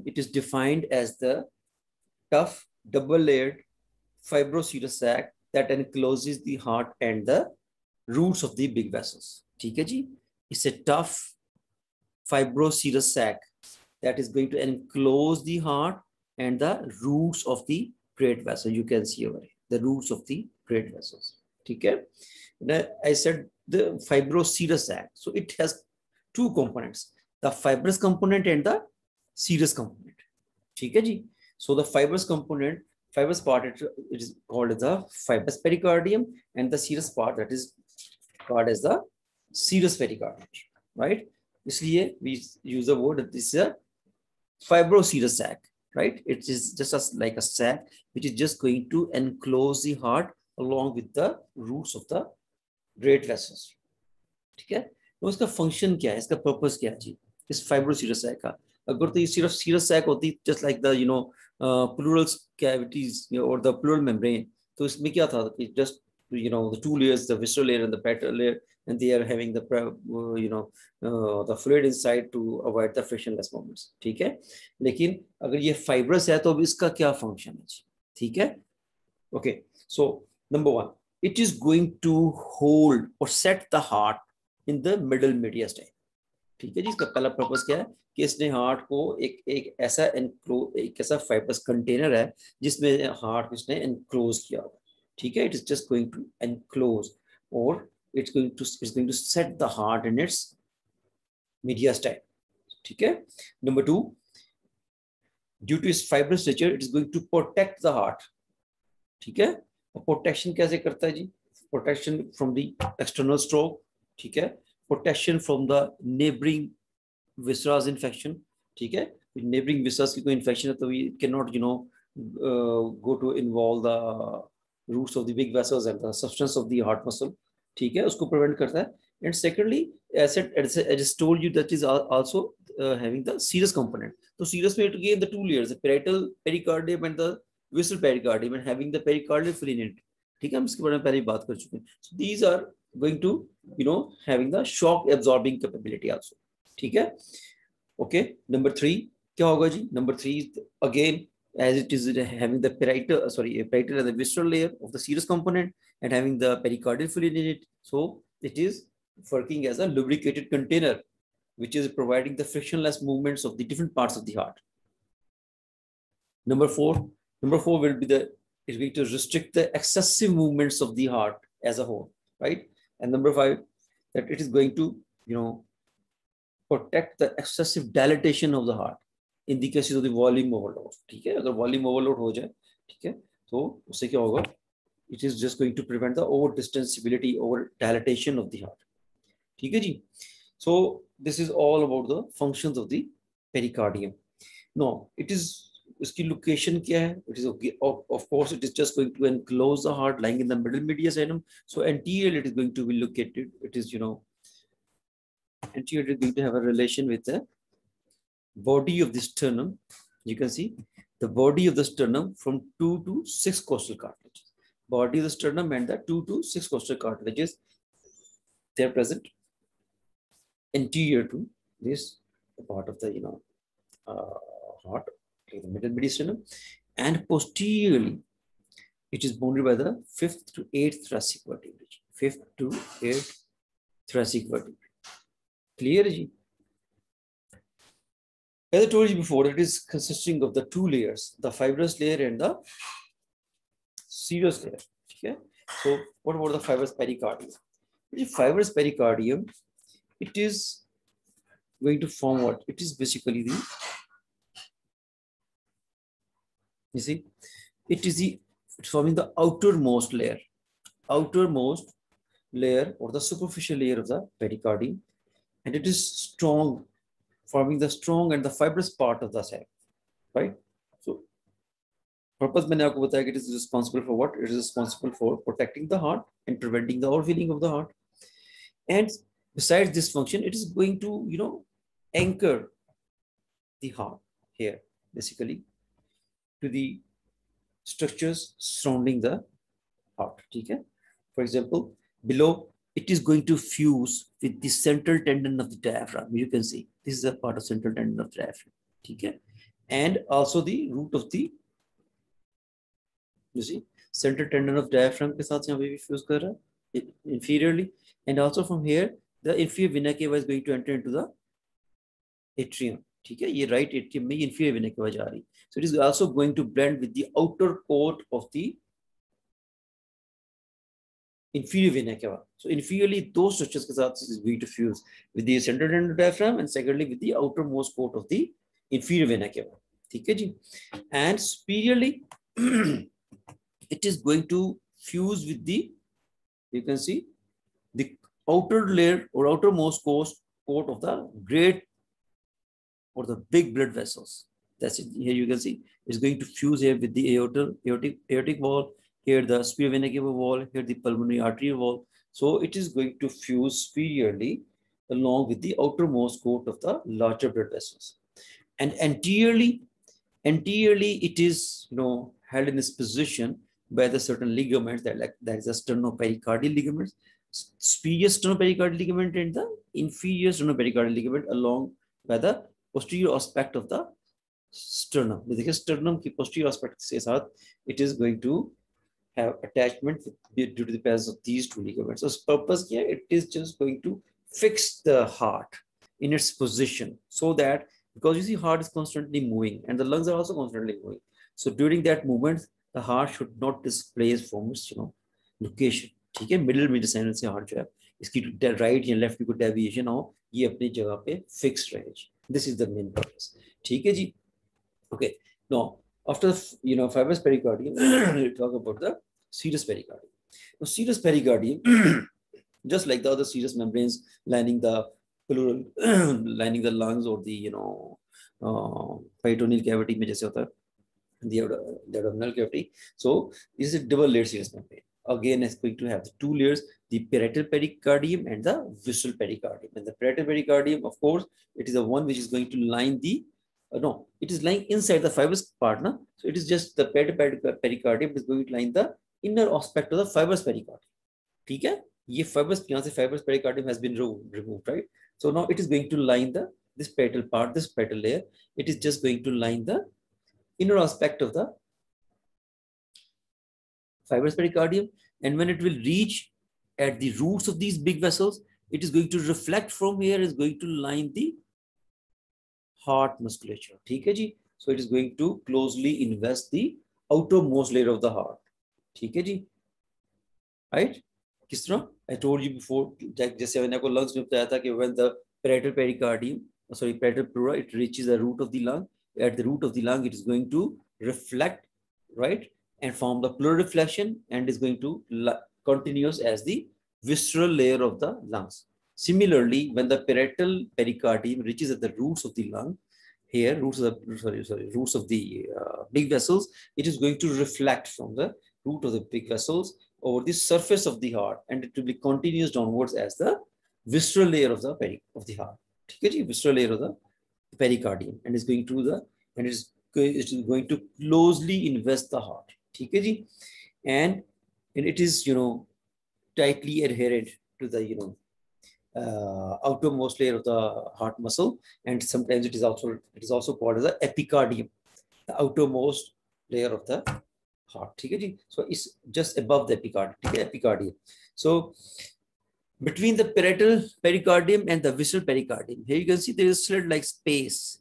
it is defined as the tough double-layered fibrous sac that encloses the heart and the roots of the big vessels. ठीक है जी? It's a tough fibrous sac that is going to enclose the heart and the roots of the great vessel. You can see over here the roots of the great vessels. ठीक है? I said the fibrous sac. So it has two components: the fibrous component and the serous component. ठीक है जी? So the fibrous component, fibrous part, it is called the fibrous pericardium, and the serous part, that is called as the serous pericardium, right? इसलिए we use the word that this is a fibroserous sac, right? It is just like a sac which is just going to enclose the heart along with the roots of the great vessels. ठीक है? तो इसका function क्या है, इसका purpose क्या है जी इस फाइब्रोसीरस सैक का? अगर तो ये सिर्फ सीरस सैक होती, just like the pleural cavities or the pleural membrane, तो इसमें क्या था कि just the two layers, the visceral layer and the parietal layer, and they are having the the fluid inside to avoid the frictionless movements. ठीक है? लेकिन अगर ये fibrous है तो अब इसका क्या फंक्शन है जी? ठीक है? Okay, so number one, it is going to hold or set the heart in the middle mediastinum. ठीक है जी? इसका पहला पर्पस क्या है कि इसने हार्ट को एक ऐसा फाइब्रस कंटेनर है जिसमें हार्ट इसने एनक्लोज किया हुआ. ठीक है? It is just going to enclose और it's going to set the heart in its mediastinum. ठीक है? Number two, due to its fibrous nature it is going to protect the heart. ठीक है? और प्रोटेक्शन कैसे करता है जी? Protection from the external stroke. ठीक है? Protection from the neighbouring viscera's infection. ठीक है? Neighboring viscera की कोई infection है तो we cannot go to involve the roots of the big vessels and the substance of the heart muscle. ठीक है? उसको prevent करता है. And secondly, as I just told you, that is also having the serous component. So serous में again the two layers, the parietal pericardium and the visceral pericardium, and having the pericardial fluid in it. ठीक है? हम इसके बारे में पहले ही बात कर चुके हैं. So these are going to having the shock absorbing capability also. ठीक है? ओके. नंबर थ्री क्या होगा जी? Number three again as it is having the parietal and the visceral layer of the serous component and having the pericardial fluid in it, so it is working as a lubricated container which is providing the frictionless movements of the different parts of the heart. Number four will be is going to restrict the excessive movements of the heart as a whole, right? And number five, that it is going to protect the excessive dilatation of the heart in the cases of the volume overload. ठीक है? अगर volume overload हो जाए, ठीक है, तो उससे क्या होगा? It is just going to prevent the over distensibility, over dilatation of the heart. ठीक है जी? So this is all about the functions of the pericardium. Now it is इसकी location क्या है? It is of course it is just going to enclose the heart lying in the middle mediastinum. So anterior it is going to be located. It is anterior is going to have a relation with the body of the sternum. You can see the body of the sternum from 2 to 6 costal cartilages. Body of the sternum and the 2 to 6 costal cartilages, they are present anterior to this part of the heart, like the middle mediastinum, and posteriorly it is bounded by the 5th to 8th thoracic vertebrae. 5th to 8th thoracic vertebrae. Clear? As I told you before, it is consisting of the two layers, the fibrous layer and the serous layer. Okay? So what about the fibrous pericardium? The fibrous pericardium, it is going to form what? It is basically the, it's forming the outermost layer or the superficial layer of the pericardium. And it is strong, forming the strong and the fibrous part of the sac, right? So, purpose मैंने आपको बताया कि it is responsible for what? It is responsible for protecting the heart and preventing the overfilling of the heart. And besides this function, it is going to, anchor the heart here, basically, to the structures surrounding the heart. Okay? For example, below, it is going to fuse with the central tendon of the diaphragm. You can see this is a part of central tendon of the diaphragm. Okay? and also the root of the, you see, central tendon of diaphragm के साथ यहाँ पे भी fuse कर रहा है inferiorly, and also from here the inferior vena cava is going to enter into the atrium. ठीक है, ये right atrium में inferior vena cava जा रही, so it is also going to blend with the outer coat of the inferior vena cava. So inferiorly those structures के साथ is going to fuse with the central tendon of diaphragm and secondly with the outermost coat of the inferior vena cava. ठीक है जी, and superiorly it is going to fuse with the, you can see, the outer layer or outermost coat of the great or the big blood vessels. That's it. Here you can see it's going to fuse here with the aortic wall, here the superior vena cava wall, here the pulmonary arterial wall. So it is going to fuse superiorly along with the outermost coat of the larger blood vessels. And anteriorly it is, you know, held in this position by the certain ligaments that is the sternopericardial ligaments, superior sternopericardial ligament and the inferior sternopericardial ligament along by the posterior aspect of the sternum. देखिए sternum की posterior aspect के साथ it is going to have attachment due to the presence of these two ligaments. So purpose here, it is just going to fix the heart in its position so that, because you see heart is constantly moving and the lungs are also constantly moving. So during that movement, the heart should not displace from its, you know, location. ठीक है, middle में descendant से heart जो है इसकी right या left की कोई deviation हो, ये अपनी जगह पे fixed रहे. This is the main purpose. ठीक है जी. Okay. Now after, you know, fibrous pericardium, we talk about the serous pericardium. Now serous pericardium, just like the other serous membranes lining the pleural, lining the lungs or the, you know, peritoneal cavity में जैसे होता है, the abdominal cavity. So this is a double layered serous membrane. Again, it's going to have the two layers, the parietal pericardium and the visceral pericardium. And the parietal pericardium, of course, it is the one which is going to line the, no, it is lying inside the fibrous part. No? So it is just the parietal pericardium is going to line the inner aspect of the fibrous pericardium. ठीक है, ये fibrous, यहाँ से fibrous pericardium has been removed, right? So now it is going to line the, this parietal part, this parietal layer, it is just going to line the inner aspect of the fibrous pericardium, and when it will reach at the roots of these big vessels, it is going to reflect from here, is going to line the heart musculature. ठीक है जी, so it is going to closely invest the outermost layer of the heart. ठीक है जी, right? किस तरह? I told you before, जैसे मैंने आपको lungs में बताया था कि when the parietal pericardium, sorry, parietal pleura, it reaches the root of the lung. At the root of the lung, it is going to reflect, right, and form the pleural reflection, and is going to continuous as the visceral layer of the lungs. Similarly, when the parietal pericardium reaches at the roots of the lung, here roots of the roots of the big vessels, it is going to reflect from the root of the big vessels over the surface of the heart, and it will be continuous downwards as the visceral layer of the heart. Okay, visceral layer of the pericardium, and is going to the, and it is going to closely invest the heart. Okay, and it is, you know, tightly adherent to the, you know, outermost layer of the heart muscle, and sometimes it is also called as the epicardium, the outermost layer of the heart. So it's just above the epicardium. So between the parietal pericardium and the visceral pericardium, here you can see there is slit like space,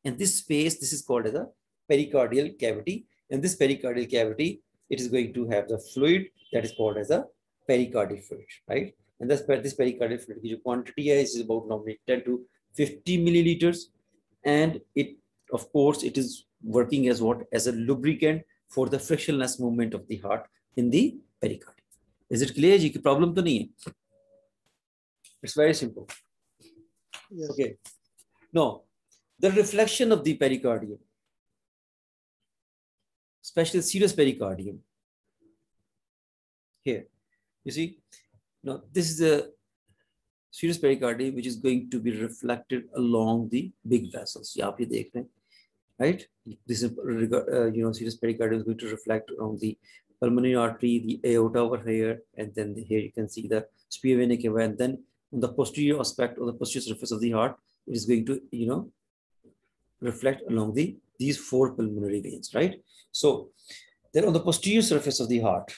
and this space, this is called as a pericardial cavity, and this pericardial cavity, it is going to have the fluid that is called as a pericardial fluid, right? And this pericardial fluid की quantity is about normally 10 to 50 milliliters, and it, of course, it is working as what? As a lubricant for the frictionless movement of the heart in the pericardium. Is it clear? जी की problem तो नहीं है. It's very simple. Yes. Okay. Now, the reflection of the pericardium, especially serous pericardium. Here, you see, now this is the serous pericardium which is going to be reflected along the big vessels. यहाँ पे देख रहे हैं, right? This is you know, serous pericardium is going to reflect around the pulmonary artery, the aorta over here, and then here you can see the superior vena cava, and then on the posterior aspect or the posterior surface of the heart, it is going to, you know, reflect along these four pulmonary veins, right? So then on the posterior surface of the heart,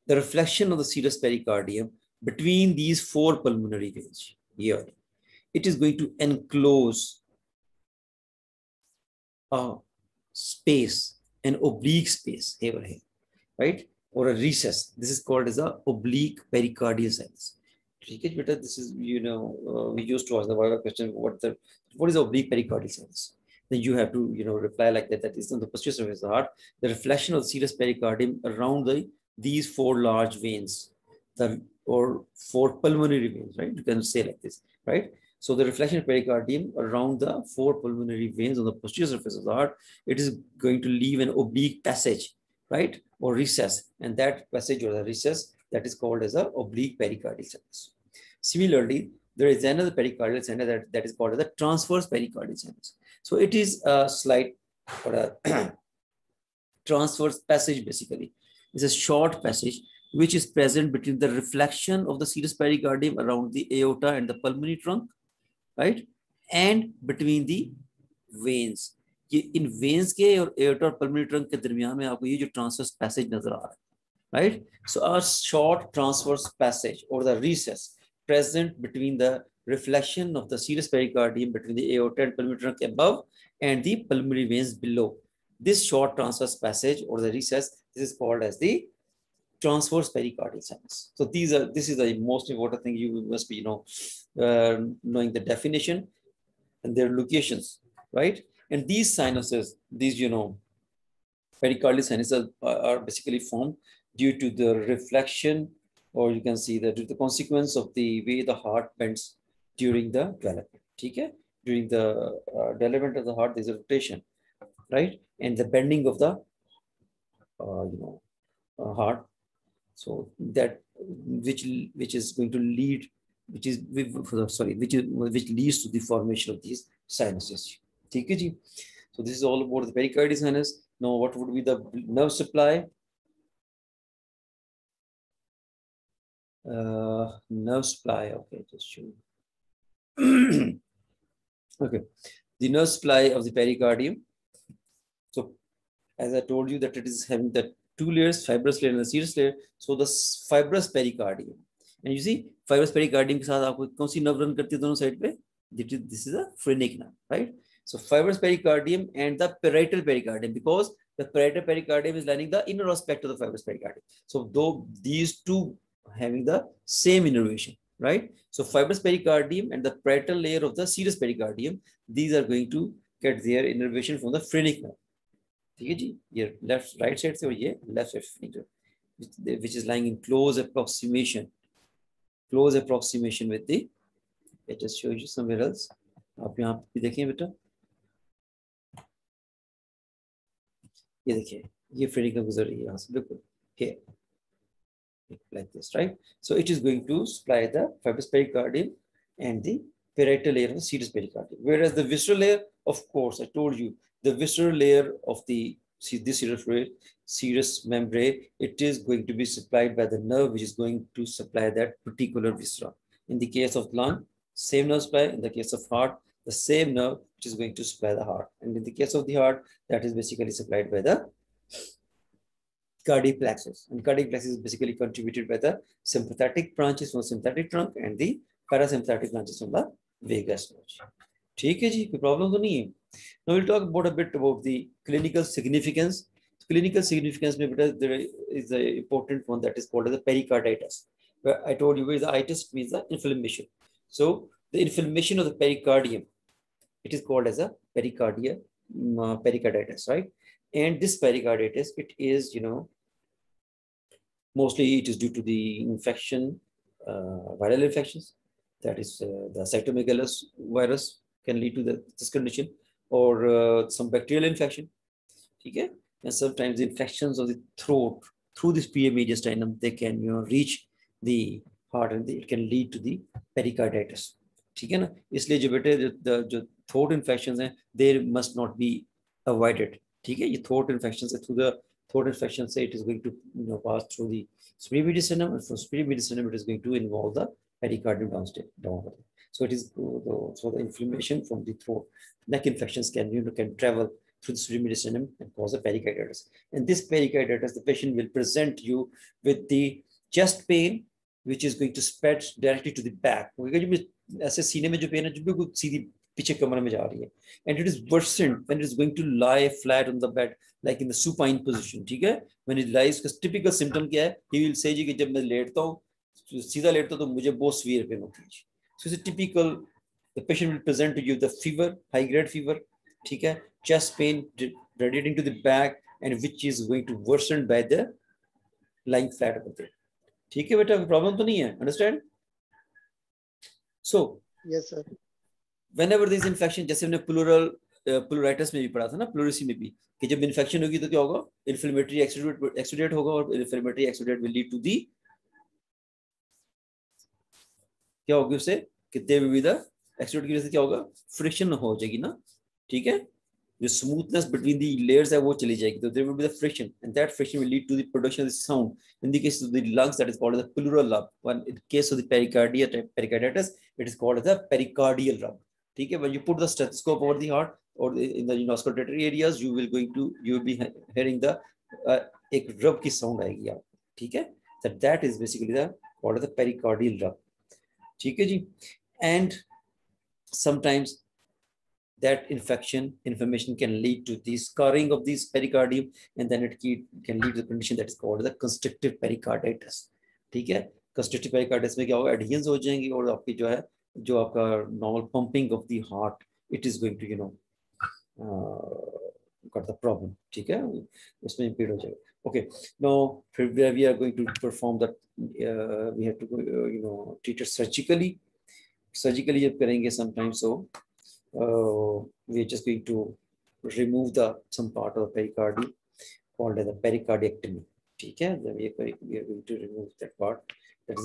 the reflection of the serous pericardium between these four pulmonary veins here, it is going to enclose a space, an oblique space here, right? Or a recess. This is called as a oblique pericardial sinus. This is, we used to ask the viral question, what is oblique pericardial sinus? Then you have to, reply like that. That is on the posterior surface of the heart, the reflection of the serous pericardium around these four large veins, or four pulmonary veins, right? You can say like this, right? So the reflection of pericardium around the four pulmonary veins on the posterior surface of the heart, it is going to leave an oblique passage, right? Or recess. And that passage or the recess, that is called as a oblique pericardial sinus. Similarly, there is another pericardial sinus that is called as the transverse pericardial sinus. So it is a slight or a transverse passage basically. It's a short passage which is present between the reflection of the serous pericardium around the aorta and the pulmonary trunk, right? And between the veins. In veins के और aorta और pulmonary trunk के दरमियान में आपको ये जो transverse passage नजर आ रहा है, right? So a short transverse passage or the recess present between the reflection of the serous pericardium between the aorta and pulmonary trunk above and the pulmonary veins below. This short transverse passage or the recess, this is called as the transverse pericardial sinus. So this is the most important thing. You must be, knowing the definition and their locations, right? And these sinuses, these, pericardial sinuses are basically formed due to the reflection, or you can see that due to the consequence of the way the heart bends during the development. Okay? During the development of the heart, there's a rotation, right? And the bending of the, heart. So that which is going to lead, which leads to the formation of these sinuses. Okay? So this is all about the pericardial sinus. Now, what would be the nerve supply? Nerve supply. Okay, just show. Okay, the nerve supply of the pericardium. So, as I told you that it is having the two layers, fibrous layer and the serous layer. So the fibrous pericardium, and you see fibrous pericardium के साथ आपको कौन सी nerve run करती है दोनों side पे? This is a phrenic nerve, right? So fibrous pericardium and the parietal pericardium, because the parietal pericardium is lining the inner aspect of the fibrous pericardium. So though these two having the same innervation, right? So fibrous pericardium and the parietal layer of the serous pericardium, these are going to get their innervation from the phrenic nerve. Your right side से और ये left side, which is lying in close approximation with the. I just show you somewhere else. आप यहाँ पे देखिए बेटा, ये देखिए ये phrenic nerve गुजर रही है यहाँ से बिल्कुल here, like this, right? So it is going to supply the fibrous pericardium and the parietal layer of the serous pericardium. Whereas the visceral layer, of course, I told you, the visceral layer of the serous membrane, it is going to be supplied by the nerve which is going to supply that particular viscera. In the case of lung, same nerve supply. In the case of heart, the same nerve which is going to supply the heart. And in the case of the heart, that is basically supplied by the cardiac plexus. And cardiac plexus is basically contributed by the sympathetic branches from the sympathetic trunk and the parasympathetic branches from the vagus nerve. ठीक है जी, कोई problem तो नहीं है. Now we'll talk about a bit about the clinical significance. Clinical significance में बेटा there is an important one that is called as the pericarditis. Where I told you the itis means the inflammation. So the inflammation of the pericardium, it is called as a pericarditis, right? And this pericarditis, it is, mostly it is due to the infection, viral infections. That is the cytomegalovirus virus can lead to this condition, or some bacterial infection. Okay? And sometimes the infections of the throat through this PA mediastinum, they can reach the heart and it can lead to the pericarditis. ठीक है ना? इसलिए जो बेटे जो throat infections हैं, they must not be avoided. ठीक है? ये throat infections through the throat infection say it is going to pass through the superior mediastinum, and from superior mediastinum it is going to involve the pericardium downstairs. So it is so the inflammation from the throat. Neck infections can travel through the pseudomediastinum and cause a pericarditis. And this pericarditis, the patient will present you with the chest pain, which is going to spread directly to the back. ऐसे सीने में जो pen है जो बिल्कुल सीधी पीछे कमर में जा रही है, and it is worsened when it is going to lie flat on the bed like in the supine position. ठीक है, when it lies, उसका typical symptom क्या है? He will say जी कि जब मैं लेटता हूँ सीधा लेटता हूँ तो मुझे बहुत severe pain होती है. So it's a typical, the patient will present to you the fever, high grade fever, ठीक है, chest pain radiating to the back and which is going to worsen by the lying flat over there. ठीक है बेटा, problem तो नहीं है, understand? So yes sir, whenever there is infection, जैसे हमने प्लूराइटिस में भी पढ़ा था ना, प्लूरिसी में भी, कि जब इन्फेक्शन होगी तो क्या होगा? इन्फ्लेमेटरी एक्सुडेट होगा और inflammatory exudate will lead to the, क्या होगी उससे? कि there will be the exudate की वजह से क्या होगा? फ्रिक्शन हो जाएगी ना, ठीक है, जो स्मूथनेस बिटवीन दी लेयर्स है वो चली जाएगी, तो there will be the friction and that friction will lead to the production of the sound in the case of the lungs, that is called as the pleural rub. When in case of the pericarditis, it is called as the pericardial rub. ठीक है, when you put the stethoscope over the heart or in the auscultatory areas, you will be hearing the एक rub की sound आएगी आप, ठीक है, that is basically the called as the pericardial rub. ठीक है जी, and sometimes that inflammation can lead to the scarring of this pericardium, and then it can lead to the condition that is called the constrictive pericarditis. ठीक है, constrictive pericarditis में क्या होगा? adhesions हो जाएंगी और आपकी जो है, जो आपका normal pumping of the heart, it is going to got the problem. ठीक है, उसमें impede हो जाएगा. Okay, now we are going to perform that, we have to treat it surgically. जब करेंगे sometimes, so we are just going to remove some part of the pericardium called as a pericardiectomy. ठीक है, we are going to remove that part that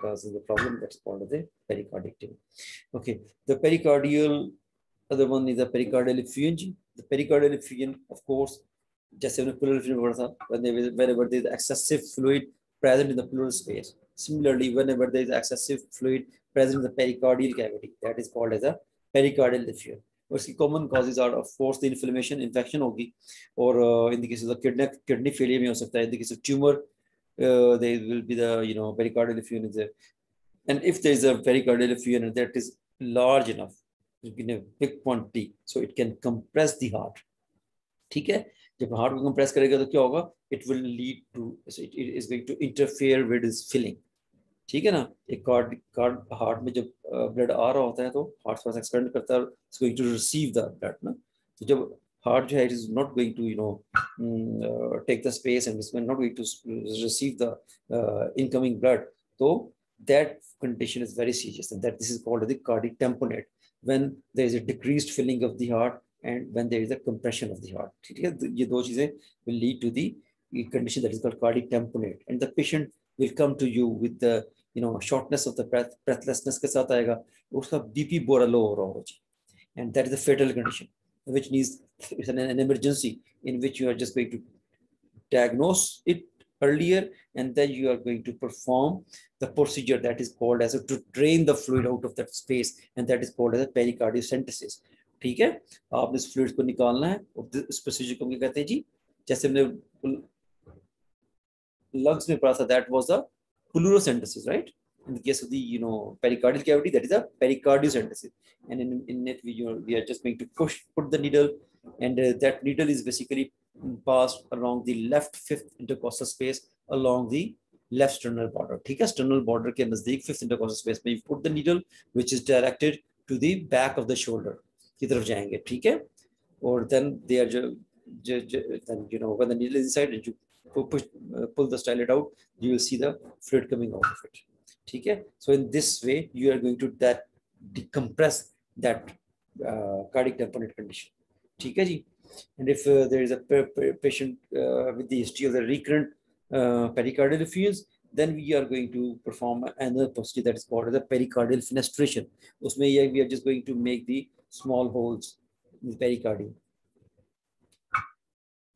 causes the problem, that's called as the pericardiectomy. Okay, the pericardial, other one is the pericardial effusion. The pericardial effusion, of course, जैसे हमने pleural effusion पढ़ा था, whenever there is excessive fluid present in the pleural space. Similarly, whenever there is excessive fluid present in the pericardial cavity, that is called as a pericardial effusion. उसकी common causes are of course the inflammation, infection होगी, और in the case of the kidney failure में हो सकता है, in the case of tumor there will be the pericardial effusion is there, and if there is a pericardial effusion that is large enough in a big quantity, so it can compress the heart. ठीक है, जब heart को compress करेगा तो क्या होगा? It will lead to, it is going to interfere with its filling. ठीक है ना, एक हार्ट में जब ब्लड आ रहा होता है तो हार्ट थोड़ा सा एक्सपेंड करता है, it's going to receive the blood ना, तो जब हार्ट जो है it is not going to take the space and it's not going to receive the incoming blood, तो that condition is very serious, and that this is called the cardiac tamponade, when there is a decreased filling of the heart and when there is a compression of the heart. ठीक है, ये दो चीजें will lead to the condition that is called cardiac tamponade, and the patient will come to you with the shortness of the breath, breathlessness के साथ आएगा, उसका BP बहुत low हो रहा होगा, and that is a fatal condition, which needs, it's an emergency in which you are just going to diagnose it earlier, and then you are going to perform the procedure that is called as to drain the fluid out of that space, and that is called as a pericardiocentesis. ठीक है, आपने इस fluid को निकालना है, और इस procedure को क्या कहते हैं जी? जैसे हमने lungs में पढ़ा था, that was the pleurocentesis, right? In the case of the pericardial cavity, that is a pericardiocentesis, and in it we are just going to put the needle, and that needle is basically passed along the left fifth intercostal space along the left sternal border. ठीक है, sternal border के नजदीक fifth intercostal space में you put the needle, which is directed to the back of the shoulder की तरफ जाएंगे. ठीक है, और then they are then when the needle is inside and you pull the stylet out, you will see the fluid coming out of it. ठीक है, so in this way you are going to decompress that cardiac tamponade condition. ठीक है जी, and if there is a patient with the history of the recurrent pericardial effusions, then we are going to perform another procedure that is called the pericardial fenestration. उसमें we are just going to make the small holes in the pericardium.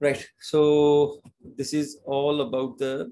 Right, so this is all about the